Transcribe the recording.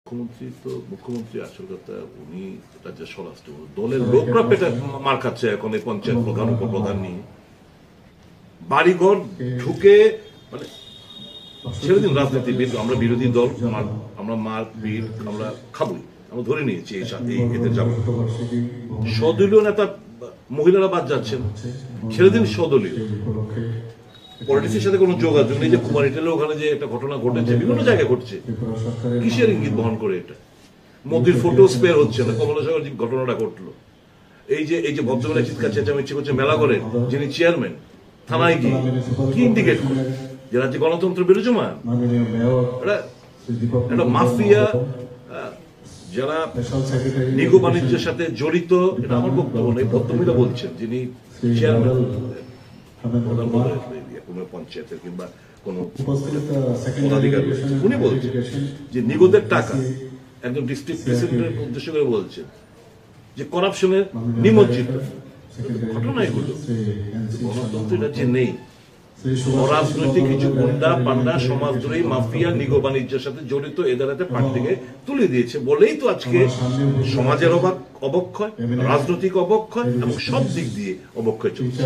মুখ্যমন্ত্রী আসল কথা উনি রাজ্যের স্বরাষ্ট্র দলের লোকরা পেটে মার খাচ্ছে এখন এই পঞ্চায়েত প্রধান উপপ্রধান নিয়ে বাড়িঘর ঢুকে মানে ছেড়ে দিন রাজনীতিবিদ আমরা বিরোধী দল আমরা মার পিট আমরা খাবই আমরা ধরে নিয়েছি এতে যাবো স্বদলীয় নেতা মহিলারা বাদ যাচ্ছেন ছেড়ে দিন স্বদলীয় পলিটিক্সের সাথে কোনো যোগাযোগ নেই যে কুমারীটেলে ওখানে যে একটা ঘটনা ঘটেছে বিভিন্ন জায়গায় ঘটছে কিসের ইঙ্গিত বহন করে এটা মোদির ফটো স্পেয়ার হচ্ছে না কমলাসাগর যে ঘটনাটা ঘটলো এই যে ভদ্রমেলা চিৎকার চেঁচামেচি করছে মেলা করে যিনি চেয়ারম্যান থানায় গিয়ে কি ইন্ডিকেট করে যে রাজ্যে গণতন্ত্র বিরাজমান একটা মাফিয়া যারা নিগো বাণিজ্যের সাথে জড়িত এটা আমার বক্তব্য নেই ভদ্রমহিলা বলছেন যিনি চেয়ারম্যান পঞ্চায়েতের কিংবা কোন পদাধিকারী উনি বলছেন যে নিগোদের টাকা একজন ডিস্ট্রিক্ট প্রেসিডেন্টের উদ্দেশ্য করে বলছেন যে করাপশনের নিমজ্জিত ঘটনা এগুলো গণতন্ত্র এটা যে নেই অরাজনৈতিক কিছু গুন্ডা পান্ডা সমাজদ্রোহী মাফিয়া নিগো বাণিজ্যের সাথে জড়িত এদের হাতে পার্টিকে তুলে দিয়েছে বলেই তো আজকে সমাজের অবক্ষয় রাজনৈতিক অবক্ষয় এবং সব দিক দিয়ে অবক্ষয় চলছে